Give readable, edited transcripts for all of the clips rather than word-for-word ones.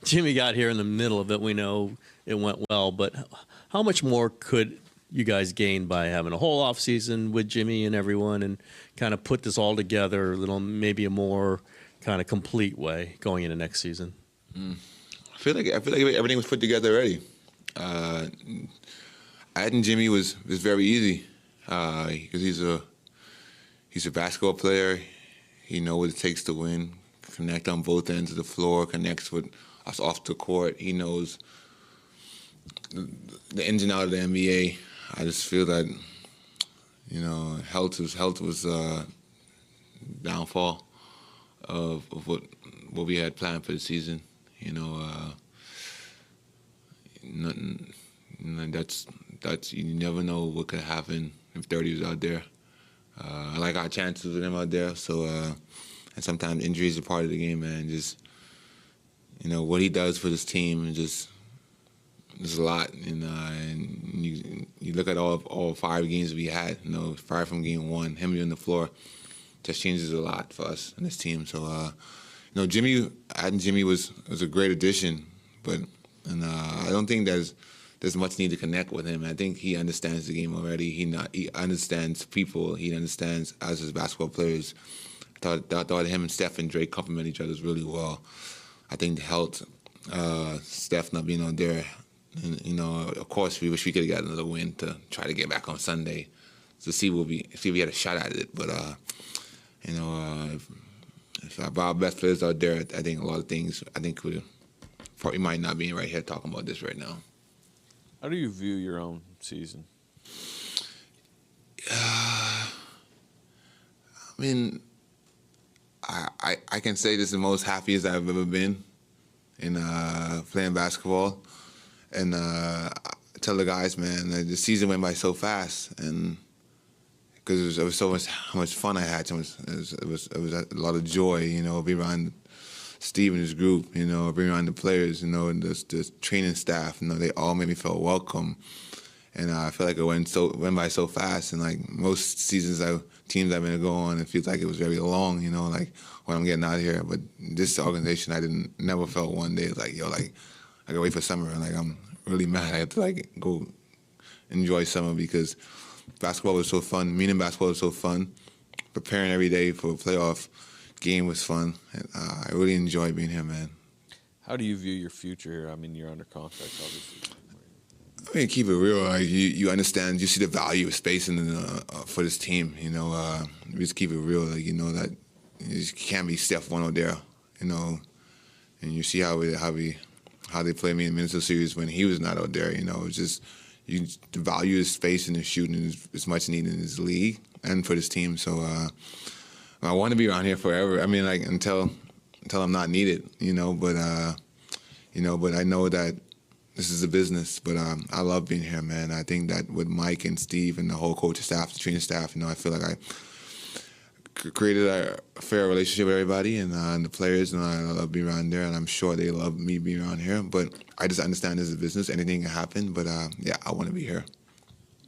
Jimmy got here in the middle of it. We know it went well, but how much more could you guys gain by having a whole off season with Jimmy and everyone, and kind of put this all together a little, maybe a more kind of complete way going into next season? I feel like everything was put together already. Adding Jimmy was very easy because he's a basketball player. He knows what it takes to win. Connect on both ends of the floor. Connects with us off the court. He knows the ins and outs of the NBA. I just feel that health was downfall of what we had planned for the season. That's you never know what could happen if 30 was out there. I like our chances with him out there. So and sometimes injuries are part of the game, man. Just what he does for this team is just there's a lot. And you look at all 5 games we had. 5 from game 1, him on the floor, just changes a lot for us and this team. So adding Jimmy was a great addition, but I don't think there's much need to connect with him. I think he understands the game already. He understands people. He understands us as basketball players. I thought him and Steph and Drake complement each other really well. I think the health, Steph not being on there, and, of course we wish we could have got another win to try to get back on Sunday to see if we had a shot at it. But if our best players out there, I think a lot of things we probably might not be right here talking about this right now. How do you view your own season? I mean, I can say this is the most happiest I've ever been in playing basketball. And I tell the guys, man, the season went by so fast, and because it was so much how much fun I had, it was a lot of joy, be around Steve and his group, be around the players, and the training staff, they all made me feel welcome. And I feel like it went by so fast. And like most teams I've been to go on, it feels like it was very long, like when I'm getting out of here. But this organization, I never felt one day like I gotta wait for summer, and like I'm really mad I have to go enjoy summer because basketball was so fun. Meaning basketball was so fun. Preparing every day for a playoff game was fun. And I really enjoy being here, man. How do you view your future here? I mean, you're under contract, obviously. I mean, keep it real. Like, you understand, you see the value of space for this team. We just keep it real. Like, that you can't be Steph one out there. And you see how they played me in the Minnesota series when he was not out there. It's just the value of space and the shooting is much needed in this league and for this team. So I want to be around here forever. I mean, like until I'm not needed. But I know that this is a business. But I love being here, man. I think that with Mike and Steve and the whole coaching staff, the training staff, I feel like I created a fair relationship with everybody and the players, and I love being around there, and I'm sure they love me being around here. But I just understand this is a business. Anything can happen. But, I want to be here.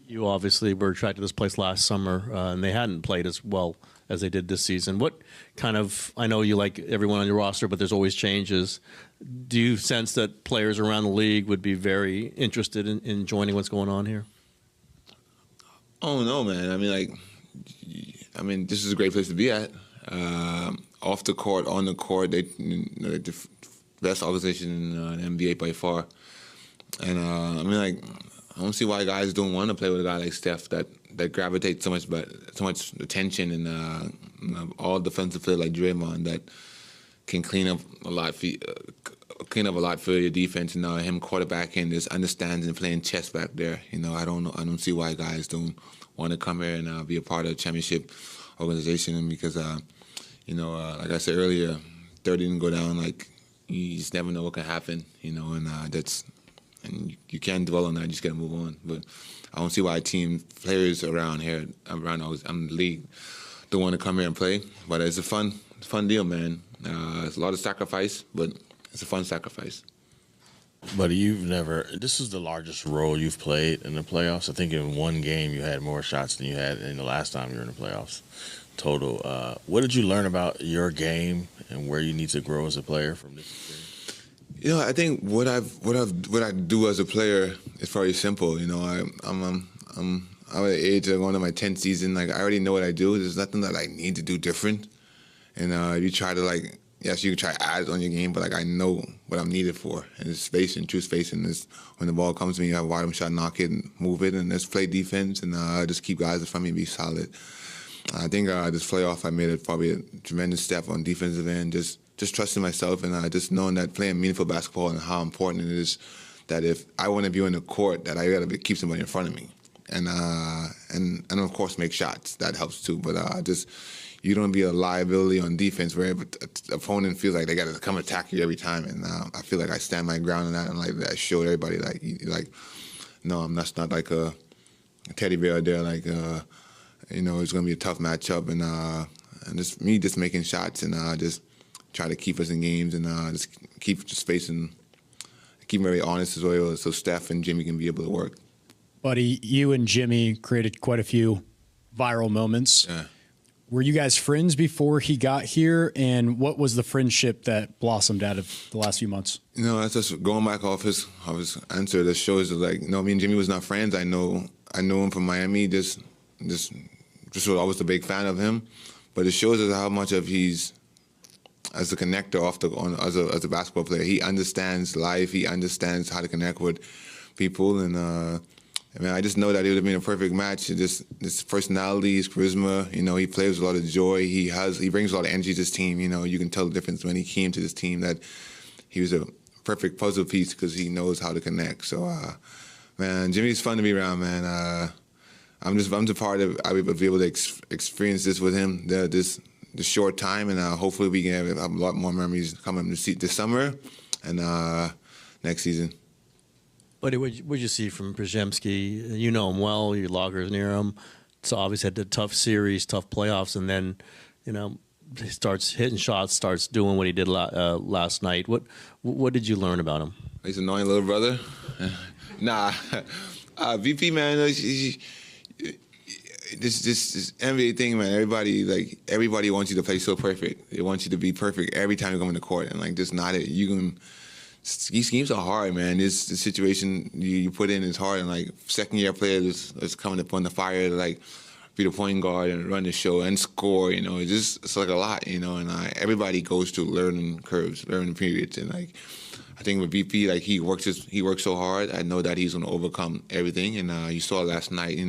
You obviously were attracted to this place last summer, and they hadn't played as well as they did this season. What kind of, I know you like everyone on your roster, but there's always changes. Do you sense that players around the league would be very interested in joining what's going on here? Oh, no, man. I mean, this is a great place to be at. Off the court, on the court, they're the best organization in the NBA by far. And I don't see why guys don't want to play with a guy like Steph that gravitates so much attention and all defensive players like Draymond that can clean up a lot for your defense. And him quarterbacking, just understands and playing chess back there. I don't see why guys don't want to come here and be a part of a championship organization. And because like I said earlier, 30 didn't go down. Like you just never know what can happen. And you can't dwell on that. You just gotta move on. But I don't see why players around here, I'm in the league, don't want to come here and play. But it's a fun deal, man. It's a lot of sacrifice, but it's a fun sacrifice. But this is the largest role you've played in the playoffs. I think in one game you had more shots than you had in the last time you were in the playoffs total. What did you learn about your game and where you need to grow as a player from this experience? I think what I do as a player is very simple. I'm at the age of going to my 10th season. Like, I already know what I do. There's nothing that I need to do different. And you try to, yes, you can try to add on your game, but I know what I'm needed for. And it's spacing, true spacing. Is when the ball comes to me, you have a wide open shot, knock it, and move it, and just play defense and just keep guys in front of me and be solid. I think this playoff, I made it probably a tremendous step on defensive end, just trusting myself and just knowing that playing meaningful basketball and how important it is that if I want to be on the court, that I got to keep somebody in front of me. And of course, make shots. That helps too. But you don't be a liability on defense where the opponent feels like they got to come attack you every time. And I feel like I stand my ground on that, and I showed everybody no, I'm not like a teddy bear there. It's going to be a tough matchup, and just me just making shots and just try to keep us in games and just keep the space and keep them very honest as well, so Steph and Jimmy can be able to work. Buddy, you and Jimmy created quite a few viral moments. Yeah. Were you guys friends before he got here, and what was the friendship that blossomed out of the last few months? That's just going back off his answer. That shows me and Jimmy was not friends. I know him from Miami. Just was always a big fan of him, but it shows us how much of he's as a connector as a basketball player. He understands life. He understands how to connect with people, and I just know that it would have been a perfect match. Just his personality, his charisma. He plays with a lot of joy. He brings a lot of energy to his team. You can tell the difference when he came to this team that he was a perfect puzzle piece because he knows how to connect. So, man, Jimmy's fun to be around, man. I'm just part of. I will be able to experience this with him this short time, and hopefully we can have a lot more memories coming this summer and next season. What did you see from Podziemski? You know him well. Your loggers near him. So obviously had the tough series, tough playoffs, and then he starts hitting shots, starts doing what he did last night. What did you learn about him? He's an annoying little brother. Nah, VP man. This NBA thing, man. Everybody wants you to play so perfect. They want you to be perfect every time you come in the court, and just not it. These games are hard, man. The situation you put in is hard, and second-year players is coming upon the fire to be the point guard and run the show and score. It's a lot, and everybody goes through learning curves, learning periods, and I think with VP, he works so hard. I know that he's going to overcome everything, and you saw last night.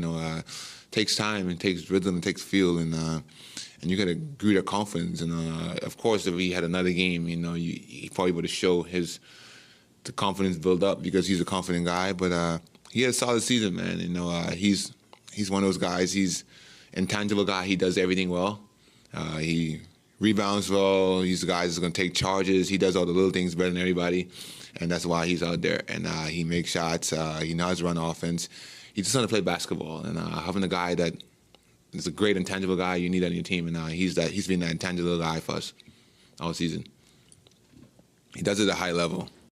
Takes time and takes rhythm and takes feel, and you got to grew their confidence. And of course, if he had another game, he probably would have showed the confidence build up because he's a confident guy. But he had a solid season, man. He's one of those guys. He's an intangible guy. He does everything well. He rebounds well. He's the guy that's going to take charges. He does all the little things better than everybody, and that's why he's out there. And he makes shots. He knows how to run offense. He just wants to play basketball. And having a guy that is a great intangible guy, you need on your team. And he's been that intangible guy for us all season. He does it at a high level.